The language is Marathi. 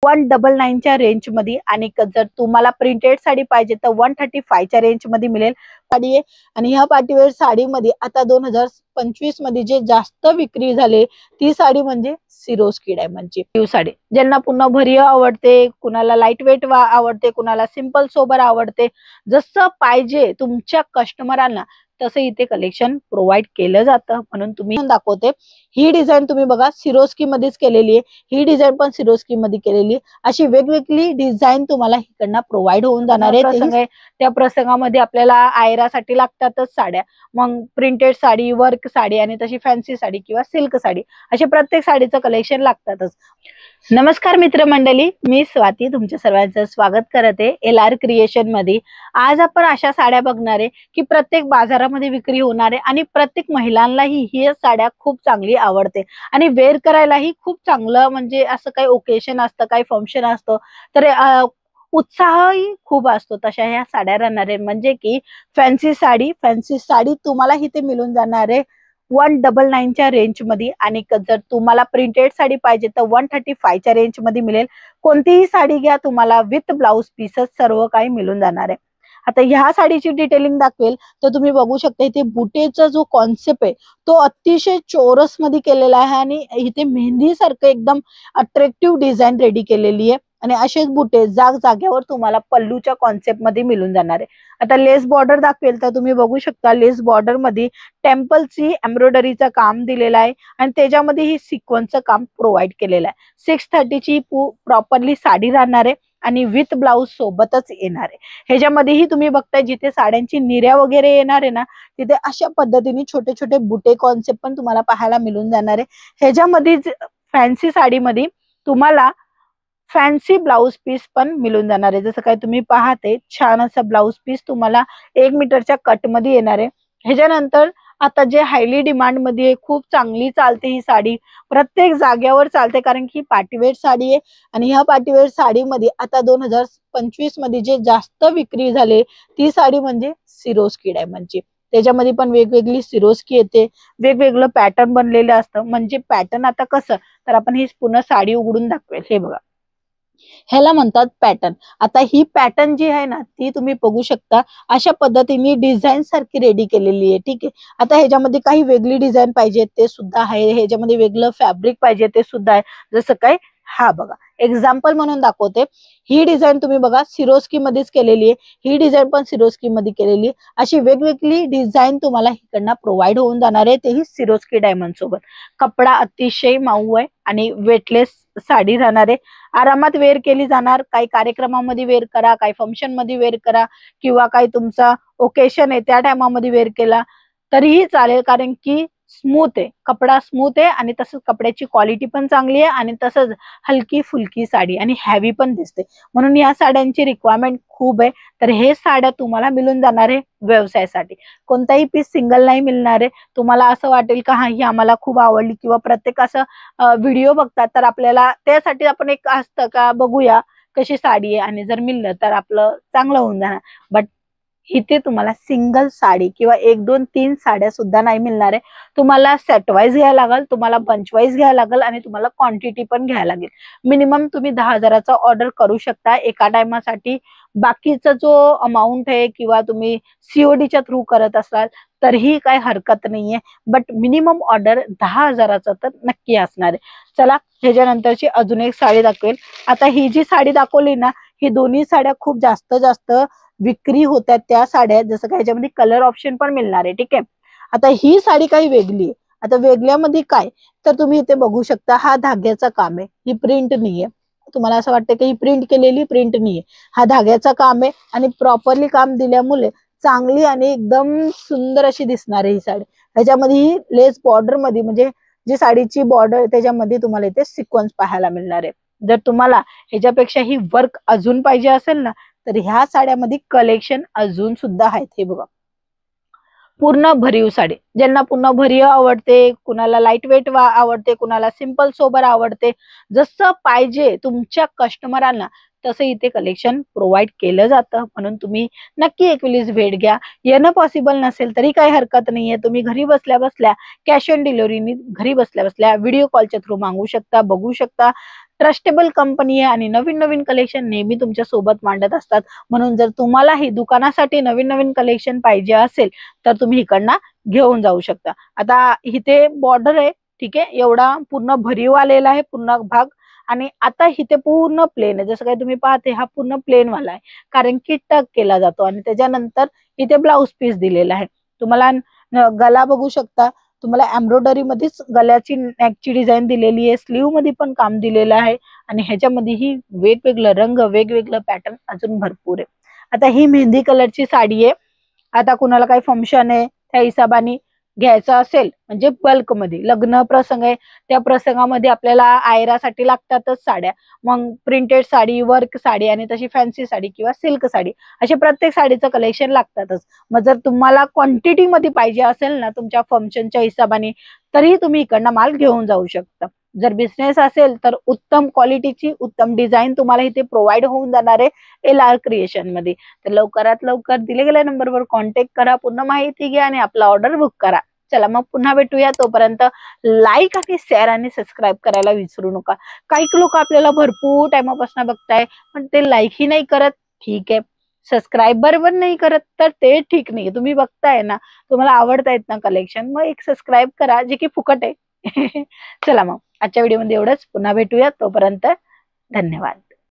199च्या रेंज मध्ये आणि जर तुम्हाला प्रिंटेड साडी पाहिजे तर 135च्या रेंज मध्ये मिळेल साडी आहे। आणि ह्या पार्टीवेअर साडीमध्ये आता 2025 मध्ये जे जास्त विक्री झाले ती साडी म्हणजे सिरोस्की डायमंडची न्यू साडी। ज्यांना पुन्हा भरीव आवडते, कुणाला लाईट वेट आवडते, कुणाला सिंपल सोबर आवडते, जसं पाहिजे तुमच्या कस्टमरांना तसं इथे कलेक्शन प्रोव्हाइड केलं जातं। म्हणून तुम्ही दाखवते ही डिझाइन तुम्ही बघा सिरोस्की मध्येच केलेली आहे, ही डिझाइन पण सिरोस्की मध्ये केलेली आहे। अशी वेगवेगळी डिझाइन तुम्हाला इकडनं प्रोव्हाइड होऊन जाणार आहे। त्या प्रसंगामध्ये आपल्याला आयरासाठी लागतातच साड्या, मग प्रिंटेड साडी, वर्क साडी आणि तशी फॅन्सी साडी किंवा सिल्क साडी असे प्रत्येक साडीचं कलेक्शन लागतातच। नमस्कार मित्रमंडळी, मी स्वाती तुमच्या सर्वांचं स्वागत करते LR क्रिएशन मध्ये। आज आपण अशा साड्या बघणार आहे की प्रत्येक बाजारामध्ये विक्री होणार आहे आणि प्रत्येक महिलांनाही ही साड्या खूप चांगली आवडते आणि वेअर करायलाही खूप चांगलं, म्हणजे असं काही ओकेशन असतं, काही फंक्शन असतं तर उत्साहही खूप असतो, तशा ह्या साड्या राहणार आहे। म्हणजे की फॅन्सी साडी तुम्हाला इथे मिळून जाणार आहे 199च्या रेंज मध्ये आणि जर तुम्हाला प्रिंटेड साडी पाहिजे तर 135च्या रेंज मध्ये मिळेल। कोणतीही साडी घ्या, तुम्हाला विथ ब्लाउज पीसेस सर्व काही मिळून जाणार आहे। आता ह्या साडीची डिटेलिंग दाखवेल तर तुम्ही बघू शकता इथे बुटेचा जो कॉन्सेप्ट आहे तो अतिशय चोरस मध्ये केलेला आहे आणि इथे मेहंदी सारखं एकदम अट्रॅक्टिव्ह डिझाईन रेडी केलेली आहे आणि असेच बुटे जागेवर तुम्हाला पल्लूच्या कॉन्सेप्ट मध्ये मिळून जाणार आहे। आता लेस बॉर्डर दाखवेल तर तुम्ही बघू शकता लेस बॉर्डर मध्ये टेम्पलची एम्ब्रॉयडरीचं काम दिलेलं आहे आणि त्याच्यामध्ये ही सिक्वेन्सचं काम प्रोव्हाइड केलेलं आहे। 630ची प्रॉपरली साडी राहणार आहे आणि विथ ब्लाउज सोबतच येणार आहे। ह्याच्यामध्येही तुम्ही बघताय जिथे साड्यांची निर्या वगैरे येणार आहे ना, तिथे अशा पद्धतीने छोटे छोटे बुटे कॉन्सेप्ट पण तुम्हाला पाहायला मिळून जाणार आहे। ह्याच्यामध्ये फॅन्सी साडीमध्ये तुम्हाला फॅन्सी ब्लाउज पीस पण मिळून जाणार आहे। जसं काय तुम्ही पाहते छान असं ब्लाउज पीस तुम्हाला 1 मीटरच्या कट मध्ये येणार आहे। ह्याच्यानंतर आता जे हायली डिमांड मध्ये खूप चांगली चालते ही साडी, प्रत्येक जागेवर चालते कारण की पार्टीवेअर साडी आहे आणि ह्या पार्टीवेअर साडीमध्ये आता 2025 मध्ये जे जास्त विक्री झाले ती साडी म्हणजे सिरोस्की डायमंडची। त्याच्यामध्ये पण वेगवेगळी सिरोस्की येते, वेगवेगळं पॅटर्न बनलेलं असतं। म्हणजे पॅटर्न आता कसं तर आपण ही पुन्हा साडी उघडून दाखवेल, हे बघा ह्याला म्हणतात पॅटर्न। आता ही पॅटर्न जी आहे ना ती तुम्ही बघू शकता अशा पद्धतीने डिझाईन सारखी रेडी केलेली आहे, ठीक आहे। आता ह्याच्यामध्ये काही वेगळी डिझाईन पाहिजे ते सुद्धा आहे, ह्याच्यामध्ये वेगळं फॅब्रिक पाहिजे ते सुद्धा आहे। जसं काय हा बघा एक्झाम्पल म्हणून दाखवते, ही डिझाईन तुम्ही बघा सिरोस्की मध्येच केलेली आहे, ही डिझाईन पण सिरोस्की मध्ये केलेली आहे। अशी वेगवेगळी डिझाईन तुम्हाला इकडनं प्रोव्हाइड होऊन जाणार आहे, तेही सिरोस्की डायमंड सोबत। कपडा अतिशय मऊ आहे आणि वेटलेस साडी राहणार आहे, आरामात वेअर केली जाणार। काही कार्यक्रमामध्ये वेअर करा, काही फंक्शन मध्ये वेअर करा किंवा काही तुमचा ओकेशन आहे त्या टायमामध्ये वेअर केला तरीही चालेल, कारण की स्मूथ आहे, कपडा स्मूथ आहे आणि तसंच कपड्याची क्वालिटी पण चांगली आहे आणि तसंच हलकी फुलकी साडी आणि हॅवी पण दिसते, म्हणून या साड्यांची रिक्वायरमेंट खूप आहे। तर हे साड्या तुम्हाला मिळून जाणार आहे व्यवसायासाठी, कोणताही पीस सिंगल नाही मिळणार आहे। तुम्हाला असं वाटेल का हा ही आम्हाला खूप आवडली किंवा प्रत्येक असं व्हिडिओ बघतात तर आपल्याला त्यासाठी आपण एक असतं का बघूया कशी साडी आहे आणि जर मिळलं तर आपलं चांगलं होऊन जाणार। बट इथे तुम्हाला सिंगल साडी किंवा 1 2 3 साड्या सुद्धा नाही मिळणार आहे, तुम्हाला सेट वाईज घ्यायला लागेल, तुम्हाला बंच वाईज घ्यायला लागेल आणि तुम्हाला क्वांटिटी पण घ्यायला लागेल। मिनिमम तुम्ही 10,000चा ऑर्डर करू शकता एका टायमासाठी। बाकीचा जो अमाऊंट आहे किंवा तुम्ही CODच्या थ्रू करत असाल तरीही काही हरकत नाहीये, बट मिनिमम ऑर्डर 10,000चा तर नक्की असणार आहे। चला ह्याच्यानंतरची अजून एक साडी दाखवेल। आता ही जी साडी दाखवली ना ही दोन्ही साड्या खूप जास्त विक्री होत्या त्या साड्या, जसं काय ह्याच्यामध्ये कलर ऑप्शन पण मिळणार आहे, ठीक आहे। आता ही साडी काही वेगळी आहे, आता वेगळ्यामध्ये काय तर तुम्ही इथे बघू शकता हा धाग्याचा काम आहे, ही प्रिंट नाहीये। तुम्हाला असं वाटतं की ही प्रिंट केलेली प्रिंट नाहीये, हा धाग्याचा काम आहे आणि प्रॉपरली काम दिल्यामुळे चांगली आणि एकदम सुंदर अशी दिसणार आहे ही साडी। ह्याच्यामध्ये ही लेस बॉर्डर मध्ये म्हणजे जी साडीची बॉर्डर त्याच्यामध्ये तुम्हाला इथे सिक्वेन्स पाहायला मिळणार आहे। जर तुम्हाला ह्याच्यापेक्षा ही वर्क अजून पाहिजे असेल ना तर ह्या साड्यामध्ये कलेक्शन अजून सुद्धा आहेत, हे बघा पूर्ण भरीव साडी। ज्यांना पूर्ण भरीव आवडते, कुणाला लाईट वेट आवडते, कुणाला सिंपल सोबर आवडते, जसं पाहिजे तुमच्या कस्टमरांना तसं इथे कलेक्शन प्रोव्हाइड केलं जातं। म्हणून तुम्ही नक्की एक वेळेस भेट घ्या। येणं पॉसिबल नसेल तरी काही हरकत नाहीये, तुम्ही घरी बसल्या बसल्या कॅश ऑन डिलिव्हरीने घरी बसल्या बसल्या व्हिडिओ कॉलच्या थ्रू मागवू शकता, बघू शकता ट्रस्टेबल कंपनी आहे आणि नवीन नवीन कलेक्शन नेहमी तुमच्या सोबत मांडत असतात. म्हणून जर तुम्हालाही दुकानासाठी नवीन नवीन कलेक्शन पाहिजे असेल तर तुम्ही इकडनं घेऊन जाऊ शकता. आता इथे बॉर्डर आहे, ठीक आहे, एवढा पूर्ण भरीव आलेला आहे पूर्ण भाग. आणि आता इथे पूर्ण प्लेन आहे, जसं काही तुम्ही पाहते हा पूर्ण प्लेन वाला आहे, कारण की टक केला जातो. आणि त्याच्यानंतर इथे ब्लाउज पीस दिलेला आहे. तुम्हाला गला बघू शकता, तुम्हाला एम्ब्रॉयडरी मध्येच गल्याची नेकची डिझाईन दिलेली आहे, स्लीव मध्ये पण काम दिलेलं आहे. आणि ह्याच्यामध्येही वेगवेगळं रंग, वेगवेगळं पॅटर्न अजून भरपूर आहे. आता ही मेहंदी कलरची साडी आहे. आता कुणाला काही फंक्शन आहे त्या हिशोबाने घ्यायचं असेल, म्हणजे बल्क मध्ये लग्न प्रसंग आहे त्या प्रसंगामध्ये आपल्याला आयरासाठी लागतातच साड्या. मग प्रिंटेड साडी, वर्क साडी आणि तशी फॅन्सी साडी किंवा सिल्क साडी, असे प्रत्येक साडीचं कलेक्शन लागतातच. मग जर तुम्हाला क्वांटिटी मध्ये पाहिजे असेल ना तुमच्या फंक्शनच्या हिशोबाने, तरी तुम्ही इकडनं माल घेऊन जाऊ शकता. जर बिझनेस असेल तर उत्तम क्वालिटीची उत्तम डिझाईन तुम्हाला इथे प्रोव्हाइड होऊन जाणार आहे LR क्रिएशन मध्ये. तर लवकरात लवकर दिले गेलेल्या नंबरवर कॉन्टॅक्ट करा, पूर्ण माहिती घ्या आणि आपला ऑर्डर बुक करा. चला मग पुन्हा भेटूया, तोपर्यंत लाईक आणि शेअर आणि सबस्क्राईब करायला विसरू नका. काही लोक आपल्याला भरपूर टाइमापासून बघताय पण ते लाईक ही नाही करत, ठीक आहे, सबस्क्राईब बरोबर नाही करत, तर ते ठीक नाही. तुम्ही बघताय ना, तुम्हाला आवडतायत ना कलेक्शन, मग एक सबस्क्राईब करा जे की फुकट आहे. चला मग आजच्या व्हिडिओमध्ये एवढंच, पुन्हा भेटूया, तोपर्यंत धन्यवाद.